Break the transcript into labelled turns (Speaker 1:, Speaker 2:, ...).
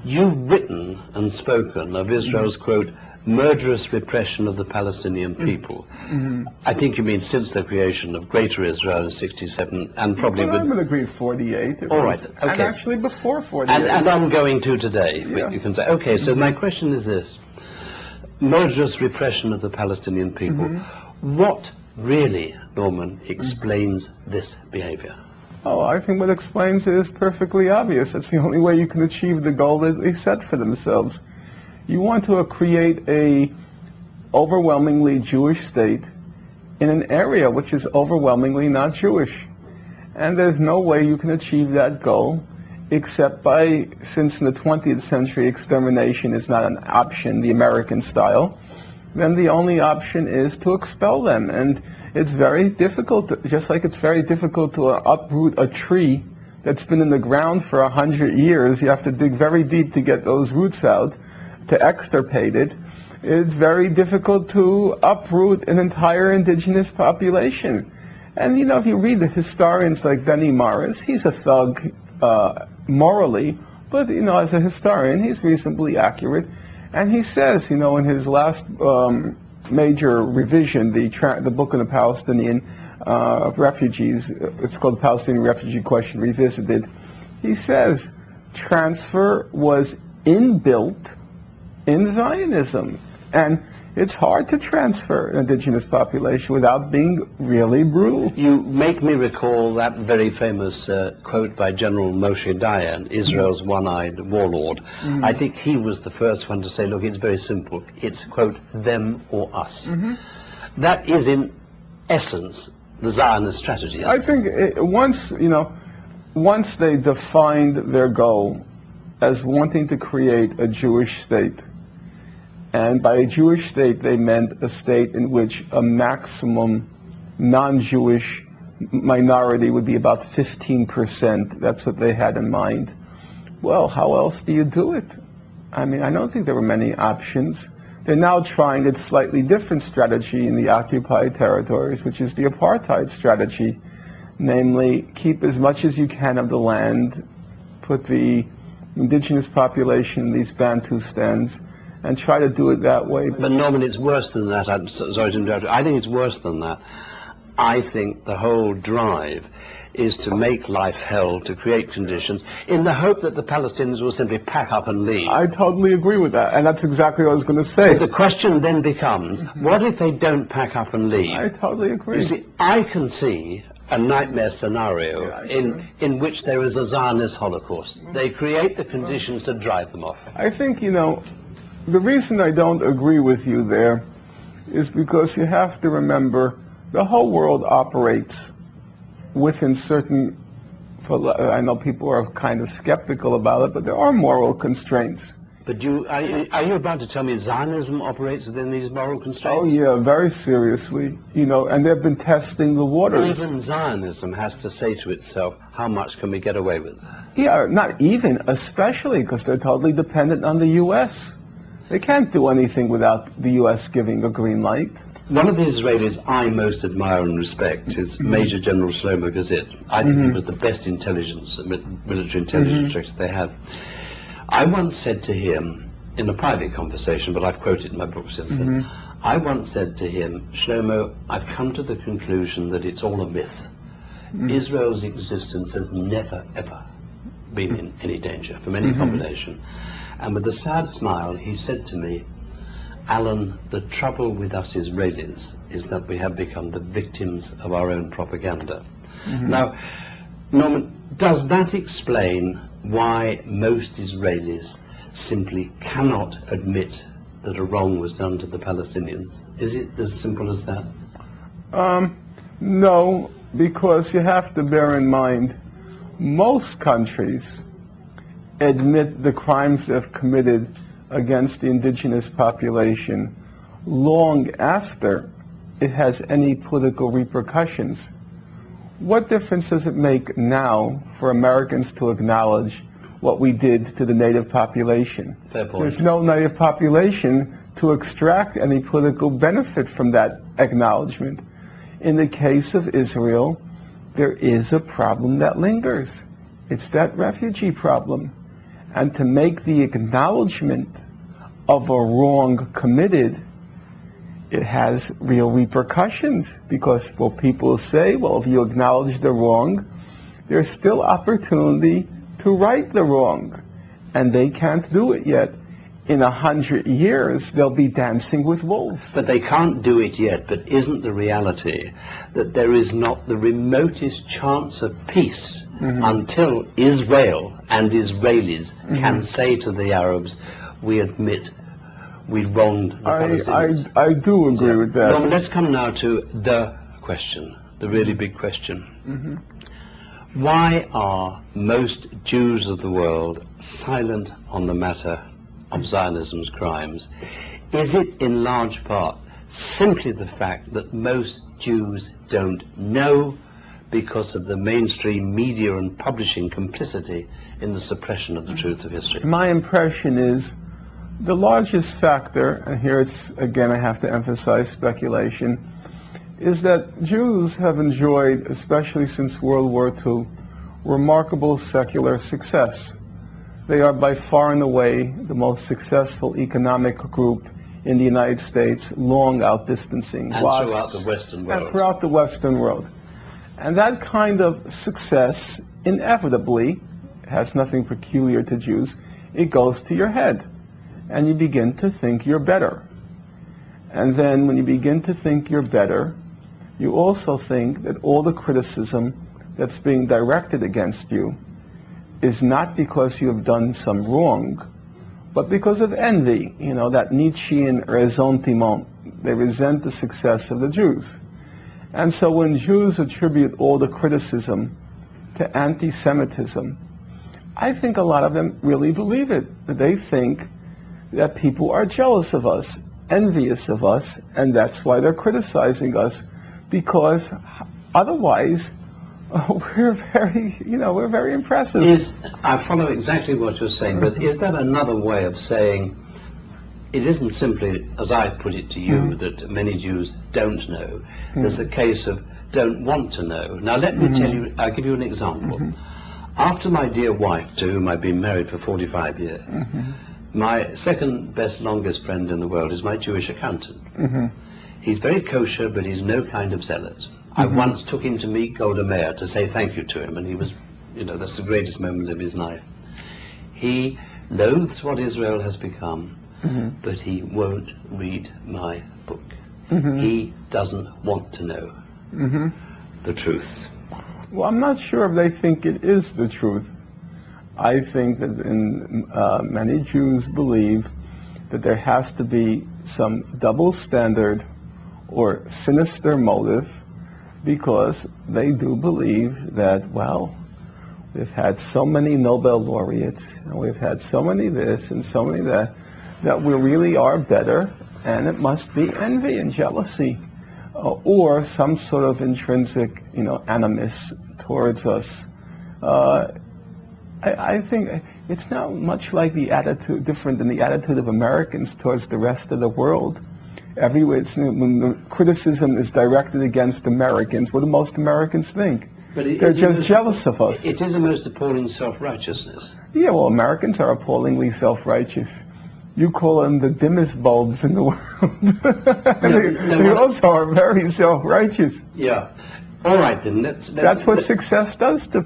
Speaker 1: You've written and spoken of Israel's, quote, murderous repression of the Palestinian people. I think you mean since the creation of Greater Israel in '67, and probably
Speaker 2: Well, I'm going to agree 48.
Speaker 1: All right, okay.
Speaker 2: And actually before 48.
Speaker 1: And ongoing to today,
Speaker 2: Yeah.
Speaker 1: you can say. Okay, so my question is this. Murderous repression of the Palestinian people. What really, Norman, explains this behavior?
Speaker 2: Oh, I think what explains it is perfectly obvious. It's the only way you can achieve the goal that they set for themselves. You want to create a overwhelmingly Jewish state in an area which is overwhelmingly not Jewish. And there's no way you can achieve that goal except by, since in the 20th century extermination is not an option, the American style, then the only option is to expel them. And it's very difficult, just like it's very difficult to uproot a tree that's been in the ground for 100 years. You have to dig very deep to get those roots out, to extirpate it. It's very difficult to uproot an entire indigenous population. And, you know, if you read the historians like Benny Morris, he's a thug morally, but, you know, as a historian, he's reasonably accurate. And he says, you know, in his last major revision, the book on the Palestinian refugees, it's called The Palestinian Refugee Question Revisited, he says transfer was inbuilt in Zionism. And it's hard to transfer an indigenous population without being really brutal.
Speaker 1: You make me recall that very famous quote by General Moshe Dayan, Israel's one-eyed warlord. I think he was the first one to say, look, it's very simple. It's, quote, them or us. That is, in essence, the Zionist strategy.
Speaker 2: I think once they defined their goal as wanting to create a Jewish state, and by a Jewish state, they meant a state in which a maximum non-Jewish minority would be about 15%. That's what they had in mind. Well, how else do you do it? I mean, I don't think there were many options. They're now trying a slightly different strategy in the occupied territories, which is the apartheid strategy. Namely, keep as much as you can of the land, put the indigenous population in these Bantustans, and try to do it that way.
Speaker 1: But Norman, it's worse than that. I'm sorry to interrupt you. I think it's worse than that. I think the whole drive is to make life hell, to create conditions, in the hope that the Palestinians will simply pack up and leave.
Speaker 2: I totally agree with that, and that's exactly what I was going to say.
Speaker 1: But the question then becomes, what if they don't pack up and leave?
Speaker 2: I totally agree.
Speaker 1: You see, I can see a nightmare scenario in which there is a Zionist holocaust. They create the conditions to drive them off.
Speaker 2: I think, you know, the reason I don't agree with you there is because you have to remember the whole world operates within certain, I know people are kind of skeptical about it, but there are moral constraints.
Speaker 1: But are you about to tell me Zionism operates within these moral constraints?
Speaker 2: Oh yeah, very seriously. You know, and they've been testing the waters.
Speaker 1: Even Zionism has to say to itself, how much can we get away with?
Speaker 2: Yeah, not even, especially because they're totally dependent on the U.S. They can't do anything without the U.S. giving a green light.
Speaker 1: One of the Israelis I most admire and respect is Major General Shlomo Gazit. I think he was the best intelligence, military intelligence director they have. I once said to him, in a private conversation, but I've quoted in my book since then, I once said to him, Shlomo, I've come to the conclusion that it's all a myth. Israel's existence has never, ever been in any danger from any combination. And with a sad smile, he said to me, Alan, the trouble with us Israelis is that we have become the victims of our own propaganda. Now, Norman, does that explain why most Israelis simply cannot admit that a wrong was done to the Palestinians? Is it as simple as that?
Speaker 2: No, because you have to bear in mind, most countries admit the crimes they've committed against the indigenous population long after it has any political repercussions. What difference does it make now for Americans to acknowledge what we did to the native population?
Speaker 1: Fair point.
Speaker 2: There's no native population to extract any political benefit from that acknowledgement. In the case of Israel, there is a problem that lingers. It's that refugee problem. And to make the acknowledgement of a wrong committed, it has real repercussions, because, well, people say, well, if you acknowledge the wrong, there's still opportunity to right the wrong, and they can't do it yet. In 100 years, they'll be dancing with wolves.
Speaker 1: But they can't do it yet. But isn't the reality that there is not the remotest chance of peace until Israel and Israelis can say to the Arabs, we admit we wronged the Palestinians?
Speaker 2: I do agree with that.
Speaker 1: Well, let's come now to the question, the really big question. Why are most Jews of the world silent on the matter of Zionism's crimes? Is it in large part simply the fact that most Jews don't know because of the mainstream media and publishing complicity in the suppression of the truth of history?
Speaker 2: My impression is the largest factor, and here it's, again, I have to emphasize speculation, is that Jews have enjoyed, especially since World War II, remarkable secular success. They are by far and away the most successful economic group in the United States, long outdistancing.
Speaker 1: And throughout the Western world.
Speaker 2: And throughout the Western world. And that kind of success inevitably has nothing peculiar to Jews. It goes to your head, and you begin to think you're better. And then when you begin to think you're better, you also think that all the criticism that's being directed against you is not because you have done some wrong, but because of envy, you know, that Nietzschean ressentiment. They resent the success of the Jews. And so when Jews attribute all the criticism to anti-Semitism, I think a lot of them really believe it. They think that people are jealous of us, envious of us, and that's why they're criticizing us, because otherwise we're very impressive.
Speaker 1: I follow exactly what you're saying, but is that another way of saying it isn't simply, as I put it to you, that many Jews don't know? There's a case of don't want to know. Now let me tell you, I'll give you an example. After my dear wife, to whom I've been married for 45 years, my second best, longest friend in the world is my Jewish accountant. He's very kosher, but he's no kind of zealot. I once took him to meet Golda Meir to say thank you to him, and he was, you know, that's the greatest moment of his life. He loathes what Israel has become, but he won't read my book. He doesn't want to know the truth.
Speaker 2: Well, I'm not sure if they think it is the truth. I think that many Jews believe that there has to be some double standard or sinister motive, because they do believe that, well, we've had so many Nobel laureates, and we've had so many this and so many that, that we really are better, and it must be envy and jealousy, or some sort of intrinsic, you know, animus towards us. I think it's not much like the attitude, different than the attitude of Americans towards the rest of the world. Everywhere, when the criticism is directed against Americans, what do most Americans think? They're just jealous of us.
Speaker 1: It is a most appalling self-righteousness.
Speaker 2: Yeah, well, Americans are appallingly self-righteous. You call them the dimmest bulbs in the world. They also are very self-righteous.
Speaker 1: Yeah. All right, then.
Speaker 2: That's what success does to